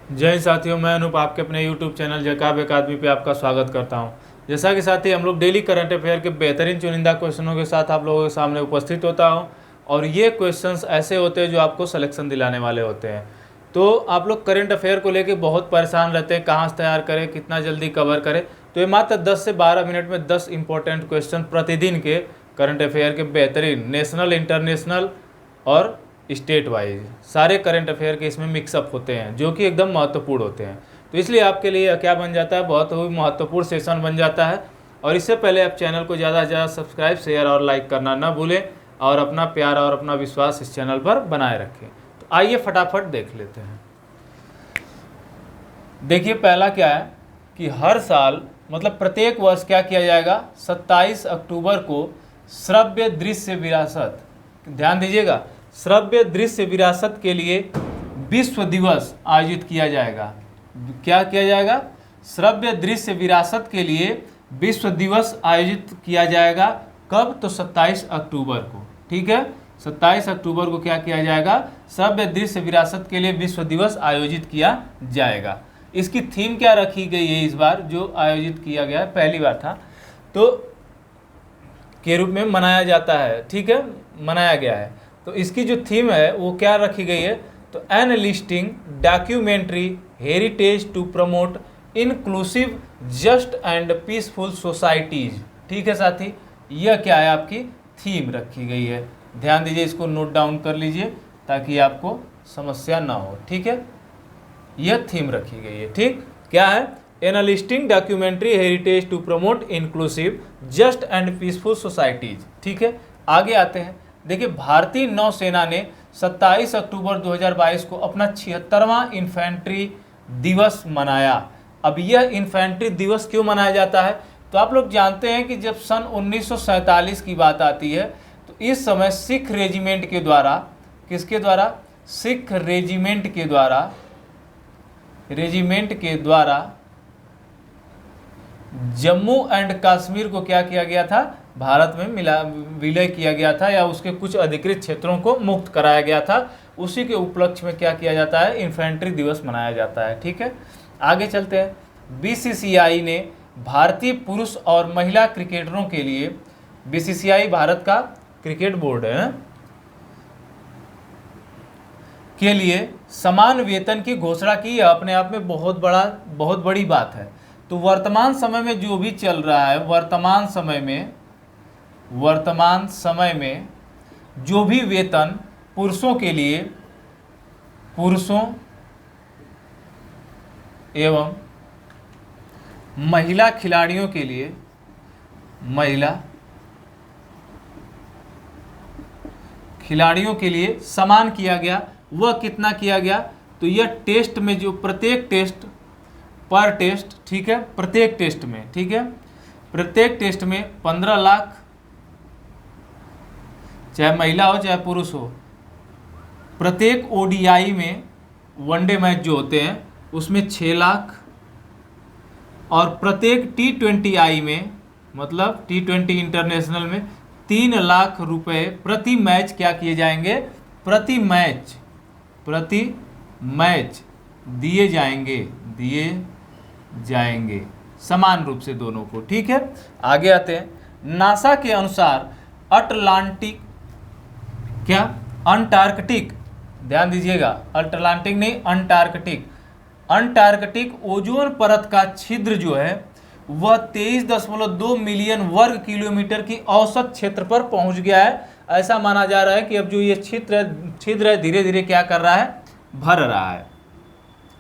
जय हिंद साथियों, मैं अनूप आपके अपने YouTube चैनल जैकब अकादमी पे आपका स्वागत करता हूं। जैसा कि साथी हम लोग डेली करंट अफेयर के बेहतरीन चुनिंदा क्वेश्चनों के साथ आप लोगों के सामने उपस्थित होता हूं और ये क्वेश्चंस ऐसे होते हैं जो आपको सिलेक्शन दिलाने वाले होते हैं। तो आप लोग करंट अफेयर को लेकर बहुत परेशान रहते हैं, कहाँ से तैयार करें, कितना जल्दी कवर करें। तो ये मात्र 10 से 12 मिनट में 10 इंपॉर्टेंट क्वेश्चन प्रतिदिन के करंट अफेयर के बेहतरीन नेशनल, इंटरनेशनल और स्टेट वाइज सारे करंट अफेयर के इसमें मिक्सअप होते हैं जो कि एकदम महत्वपूर्ण होते हैं। तो इसलिए आपके लिए क्या बन जाता है, बहुत ही महत्वपूर्ण सेशन बन जाता है। और इससे पहले आप चैनल को ज़्यादा से ज़्यादा सब्सक्राइब, शेयर और लाइक करना ना भूलें और अपना प्यार और अपना विश्वास इस चैनल पर बनाए रखें। तो आइए फटाफट देख लेते हैं। देखिए पहला क्या है कि हर साल मतलब प्रत्येक वर्ष क्या किया जाएगा, 27 अक्टूबर को श्रव्य दृश्य विरासत, ध्यान दीजिएगा, श्रव्य दृश्य विरासत के लिए विश्व दिवस आयोजित किया जाएगा। क्या किया जाएगा? श्रव्य दृश्य विरासत के लिए विश्व दिवस आयोजित किया जाएगा। कब? तो 27 अक्टूबर को। ठीक है, 27 अक्टूबर को क्या किया जाएगा? श्रव्य दृश्य विरासत के लिए विश्व दिवस आयोजित किया जाएगा। इसकी थीम क्या रखी गई है इस बार जो आयोजित किया गया है, पहली बार था तो के रूप में मनाया जाता है। ठीक है, मनाया गया है। तो इसकी जो थीम है वो क्या रखी गई है? तो enlisting documentary heritage to promote inclusive just and peaceful societies. ठीक है साथी, यह क्या है, आपकी थीम रखी गई है। ध्यान दीजिए, इसको नोट डाउन कर लीजिए ताकि आपको समस्या ना हो। ठीक है, यह थीम रखी गई है। ठीक, क्या है? Enlisting documentary heritage to promote inclusive just and peaceful societies. ठीक है, आगे आते हैं। देखिए, भारतीय नौसेना ने 27 अक्टूबर 2022 को अपना 76वां इन्फेंट्री दिवस मनाया। अब यह इन्फेंट्री दिवस क्यों मनाया जाता है? तो आप लोग जानते हैं कि जब सन 1947 की बात आती है तो इस समय सिख रेजिमेंट के द्वारा, किसके द्वारा? सिख रेजिमेंट के द्वारा जम्मू एंड कश्मीर को क्या किया गया था? भारत में विलय किया गया था या उसके कुछ अधिकृत क्षेत्रों को मुक्त कराया गया था। उसी के उपलक्ष्य में क्या किया जाता है? इन्फेंट्री दिवस मनाया जाता है। ठीक है, आगे चलते हैं। बीसीसीआई ने भारतीय पुरुष और महिला क्रिकेटरों के लिए, बीसीसीआई भारत का क्रिकेट बोर्ड है, के लिए समान वेतन की घोषणा की। अपने आप में बहुत बड़ी बात है। तो वर्तमान समय में जो भी चल रहा है, वर्तमान समय में जो भी वेतन पुरुषों के लिए, पुरुषों एवं महिला खिलाड़ियों के लिए, महिला खिलाड़ियों के लिए समान किया गया। वह कितना किया गया? तो यह टेस्ट में जो प्रत्येक टेस्ट पर टेस्ट, ठीक है, प्रत्येक टेस्ट में, ठीक है, प्रत्येक टेस्ट में 15 लाख, चाहे महिला हो चाहे पुरुष हो। प्रत्येक ओडीआई में, वनडे मैच जो होते हैं उसमें 6 लाख, और प्रत्येक T20I में, मतलब T20 इंटरनेशनल में 3 लाख रुपए प्रति मैच क्या किए जाएंगे? प्रति मैच दिए जाएंगे समान रूप से दोनों को। ठीक है, आगे आते हैं। नासा के अनुसार अंटार्कटिक, ध्यान दीजिएगा, अटलांटिक नहीं, अंटार्कटिक ओजोन परत का छिद्र जो है वह 23.2 मिलियन वर्ग किलोमीटर की औसत क्षेत्र पर पहुंच गया है। ऐसा माना जा रहा है कि अब जो ये छिद्र है धीरे धीरे क्या कर रहा है? भर रहा है।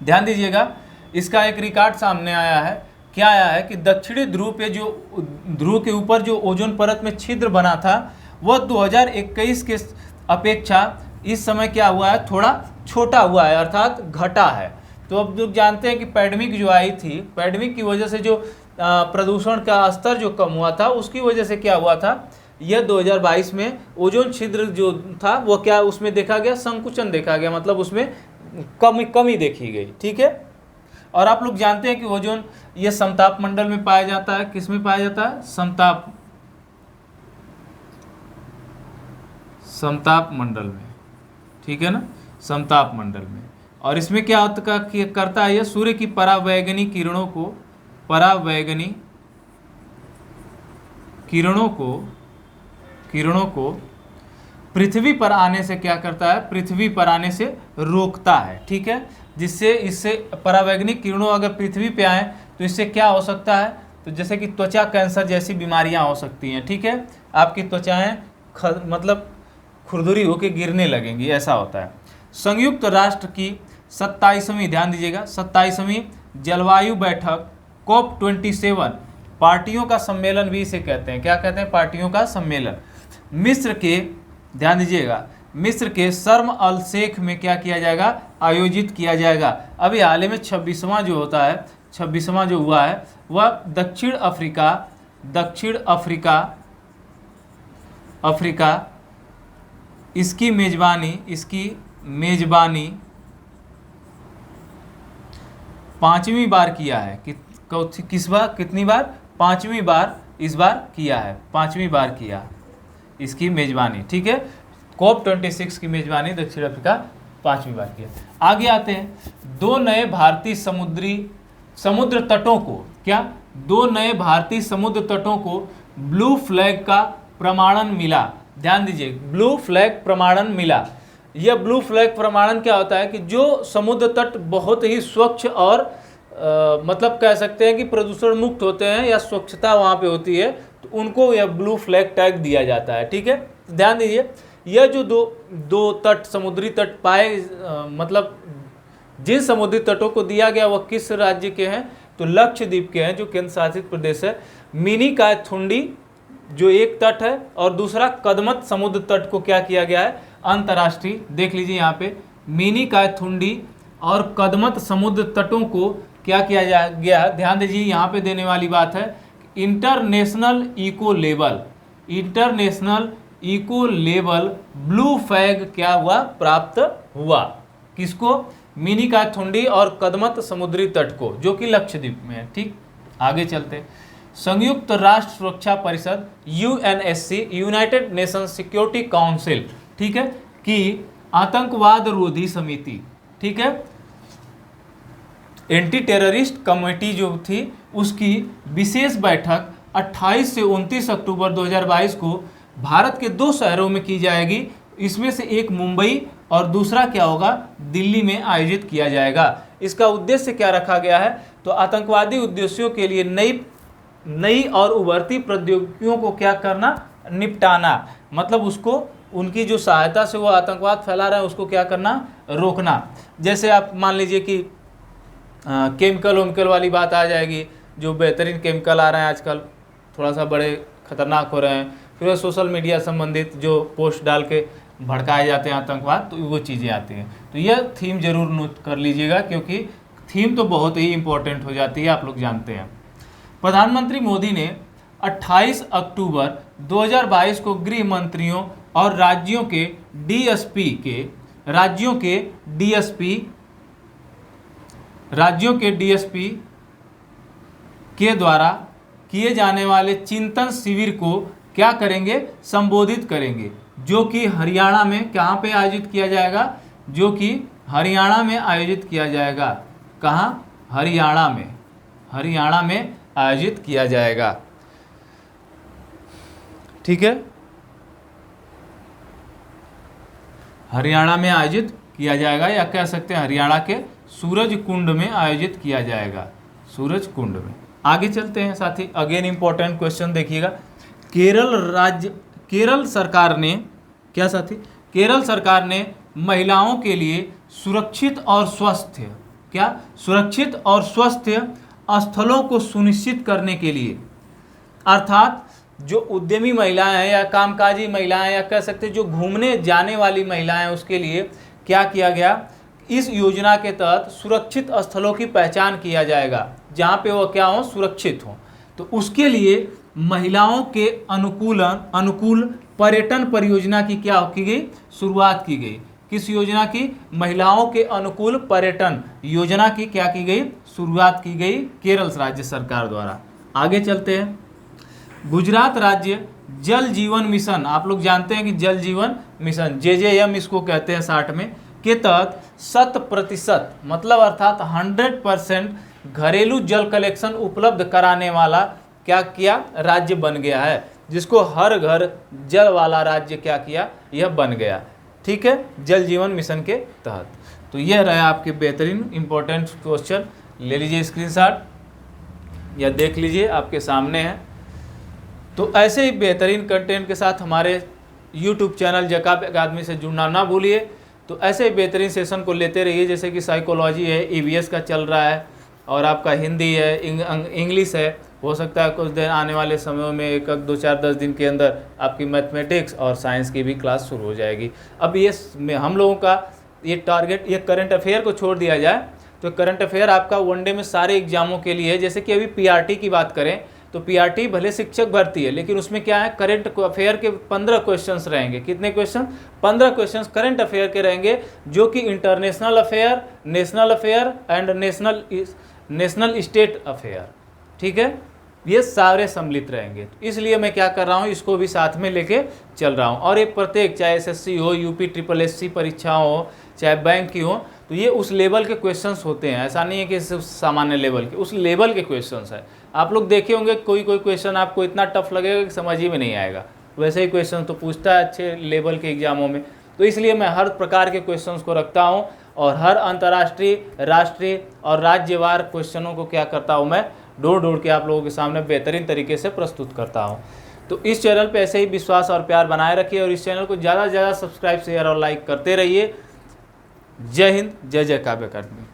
ध्यान दीजिएगा, इसका एक रिकॉर्ड सामने आया है। क्या आया है कि दक्षिणी ध्रुव पे जो ध्रुव के ऊपर जो ओजोन परत में छिद्र बना था वह 2021 के अपेक्षा इस समय क्या हुआ है? थोड़ा छोटा हुआ है, अर्थात घटा है। तो अब लोग जानते हैं कि पैंडेमिक जो आई थी, पैंडेमिक की वजह से जो प्रदूषण का स्तर जो कम हुआ था उसकी वजह से क्या हुआ था? यह 2022 में ओजोन छिद्र जो था वो क्या, उसमें देखा गया संकुचन देखा गया, मतलब उसमें कमी देखी गई। ठीक है, और आप लोग जानते हैं कि ओजोन ये समताप मंडल में पाया जाता है। किस में पाया जाता है? समताप मंडल में। ठीक है ना, समताप मंडल में। और इसमें क्या होता करता है, यह सूर्य की परावैगनी किरणों को पृथ्वी पर आने से क्या करता है, पृथ्वी पर आने से रोकता है। ठीक है, जिससे इससे परावैगनिक किरणों अगर पृथ्वी पे आए तो इससे क्या हो सकता है, तो जैसे कि त्वचा कैंसर जैसी बीमारियां हो सकती हैं। ठीक है, आपकी त्वचाएं मतलब खुरदुरी होकर गिरने लगेंगी, ऐसा होता है। संयुक्त राष्ट्र की 27वीं, ध्यान दीजिएगा, 27वीं जलवायु बैठक COP27, पार्टियों का सम्मेलन भी इसे कहते हैं। क्या कहते हैं, पार्टियों का सम्मेलन। मिस्र के, ध्यान दीजिएगा, मिस्र के शर्म अल शेख में क्या किया जाएगा, आयोजित किया जाएगा। अभी हाल ही में 26वां जो होता है, 26वां जो हुआ है वह दक्षिण अफ्रीका इसकी मेजबानी 5वीं बार किया है। कितनी बार, 5वीं बार इस बार किया है, 5वीं बार किया इसकी मेजबानी। ठीक है, COP26 की मेजबानी दक्षिण अफ्रीका 5वीं बार किया। आगे आते हैं, 2 नए भारतीय समुद्र तटों को, क्या, 2 नए भारतीय समुद्र तटों को ब्लू फ्लैग का प्रमाणन मिला। ध्यान दीजिए, ब्लू फ्लैग प्रमाणन मिला। यह ब्लू फ्लैग प्रमाणन क्या होता है कि जो समुद्र तट बहुत ही स्वच्छ और मतलब कह सकते हैं कि प्रदूषण मुक्त होते हैं या स्वच्छता वहाँ पे होती है, तो उनको यह ब्लू फ्लैग टैग दिया जाता है। ठीक है, ध्यान दीजिए, यह जो दो तट, समुद्री तट पाए, मतलब जिन समुद्री तटों को दिया गया वह किस राज्य के हैं, तो लक्षद्वीप के हैं, जो केंद्र शासित प्रदेश है। मिनी कायथुंडी जो एक तट है, और दूसरा कदमत समुद्र तट को क्या किया गया है, अंतर्राष्ट्रीय, देख लीजिए यहाँ पे, मिनी कायथुंडी और कदमत समुद्र तटों को क्या किया गया, ध्यान दीजिए यहाँ पे देने वाली बात है, international eco level blue flag क्या हुआ, प्राप्त हुआ। किसको, मिनी कायथुंडी और कदमत समुद्री तट को, जो कि लक्षद्वीप में है। ठीक, आगे चलते, संयुक्त राष्ट्र सुरक्षा परिषद UNSC, United nation security council, ठीक है, कि आतंकवाद रोधी समिति, ठीक है, एंटी टेररिस्ट कमेटी जो थी उसकी विशेष बैठक 28 से 29 अक्टूबर 2022 को भारत के 2 शहरों में की जाएगी। इसमें से एक मुंबई और दूसरा क्या होगा, दिल्ली में आयोजित किया जाएगा। इसका उद्देश्य क्या रखा गया है, तो आतंकवादी उद्देश्यों के लिए नई और उभरती प्रौद्योगिकियों को क्या करना, निपटाना, मतलब उसको, उनकी जो सहायता से वो आतंकवाद फैला रहे हैं उसको क्या करना, रोकना। जैसे आप मान लीजिए कि केमिकल वाली बात आ जाएगी, जो बेहतरीन केमिकल आ रहे हैं आजकल, थोड़ा सा बड़े खतरनाक हो रहे हैं, फिर सोशल मीडिया संबंधित जो पोस्ट डाल के भड़काए जाते हैं आतंकवाद, तो वो चीज़ें आती हैं। तो यह थीम जरूर नोट कर लीजिएगा, क्योंकि थीम तो बहुत ही इंपॉर्टेंट हो जाती है, आप लोग जानते हैं। प्रधानमंत्री मोदी ने 28 अक्टूबर 2022 को गृह मंत्रियों और राज्यों के डीएसपी के द्वारा किए जाने वाले चिंतन शिविर को क्या करेंगे, संबोधित करेंगे, जो कि हरियाणा में कहाँ पे आयोजित किया जाएगा, जो कि हरियाणा में आयोजित किया जाएगा। कहाँ, हरियाणा में आयोजित किया जाएगा। ठीक है, हरियाणा में आयोजित किया जाएगा, या कह सकते हैं हरियाणा के सूरज कुंड में आयोजित किया जाएगा, सूरज कुंड में। आगे चलते हैं साथी, अगेन इंपॉर्टेंट क्वेश्चन देखिएगा। केरल सरकार ने, क्या साथी, केरल सरकार ने महिलाओं के लिए सुरक्षित और स्वस्थ स्थलों को सुनिश्चित करने के लिए, अर्थात जो उद्यमी महिलाएं हैं या कामकाजी महिलाएं, या कह सकते हैं जो घूमने जाने वाली महिलाएं, उसके लिए क्या किया गया, इस योजना के तहत सुरक्षित स्थलों की पहचान किया जाएगा, जहाँ पे वो क्या हो, सुरक्षित हो। तो उसके लिए महिलाओं के अनुकूल पर्यटन परियोजना की क्या की गई, शुरुआत की गई। किस योजना की, महिलाओं के अनुकूल पर्यटन योजना की क्या की गई, शुरुआत की गई केरल राज्य सरकार द्वारा। आगे चलते हैं, गुजरात राज्य जल जीवन मिशन, आप लोग जानते हैं कि जल जीवन मिशन JJM इसको कहते हैं 60 में, के तहत 100% मतलब अर्थात 100% घरेलू जल कलेक्शन उपलब्ध कराने वाला क्या किया, राज्य बन गया है, जिसको हर घर जल वाला राज्य क्या किया, यह बन गया। ठीक है, जल जीवन मिशन के तहत। तो यह रहा आपके बेहतरीन इंपॉर्टेंट क्वेश्चन, ले लीजिए स्क्रीनशॉट या देख लीजिए, आपके सामने है। तो ऐसे ही बेहतरीन कंटेंट के साथ हमारे YouTube चैनल जैकब अकादमी से जुड़ना ना भूलिए। तो ऐसे ही बेहतरीन सेशन को लेते रहिए, जैसे कि साइकोलॉजी है, EVS का चल रहा है, और आपका हिंदी है, इंग्लिश है। हो सकता है कुछ दिन आने वाले समयों में 1 2 4 10 दिन के अंदर आपकी मैथमेटिक्स और साइंस की भी क्लास शुरू हो जाएगी। अब ये हम लोगों का ये टारगेट, ये करंट अफेयर को छोड़ दिया जाए तो करंट अफेयर आपका वनडे में सारे एग्जामों के लिए है। जैसे कि अभी PRT की बात करें तो PRT भले शिक्षक भर्ती है, लेकिन उसमें क्या है, करंट अफेयर के 15 क्वेश्चंस रहेंगे। कितने क्वेश्चन? 15 क्वेश्चंस करंट अफेयर के रहेंगे, जो कि international affair, national affair and national state affair, ठीक है, ये सारे सम्मिलित रहेंगे। तो इसलिए मैं क्या कर रहा हूँ, इसको भी साथ में लेके चल रहा हूँ। और ये प्रत्येक, चाहे SSC हो, UP SSC परीक्षा हो, चाहे बैंक की हो, तो ये उस लेवल के क्वेश्चंस होते हैं। ऐसा नहीं है कि सिर्फ सामान्य लेवल के, उस लेवल के क्वेश्चंस है। आप लोग देखे होंगे कोई क्वेश्चन आपको इतना टफ लगेगा कि समझ ही में नहीं आएगा, वैसे ही क्वेश्चन तो पूछता है अच्छे लेवल के एग्जामों में। तो इसलिए मैं हर प्रकार के क्वेश्चंस को रखता हूँ, और हर अंतर्राष्ट्रीय, राष्ट्रीय और राज्यवार क्वेश्चनों को क्या करता हूँ, मैं ढूंढ के आप लोगों के सामने बेहतरीन तरीके से प्रस्तुत करता हूँ। तो इस चैनल पे ऐसे ही विश्वास और प्यार बनाए रखिए, और इस चैनल को ज़्यादा से ज़्यादा सब्सक्राइब, शेयर और लाइक करते रहिए। जय हिंद, जय जय काव्य अकादमी।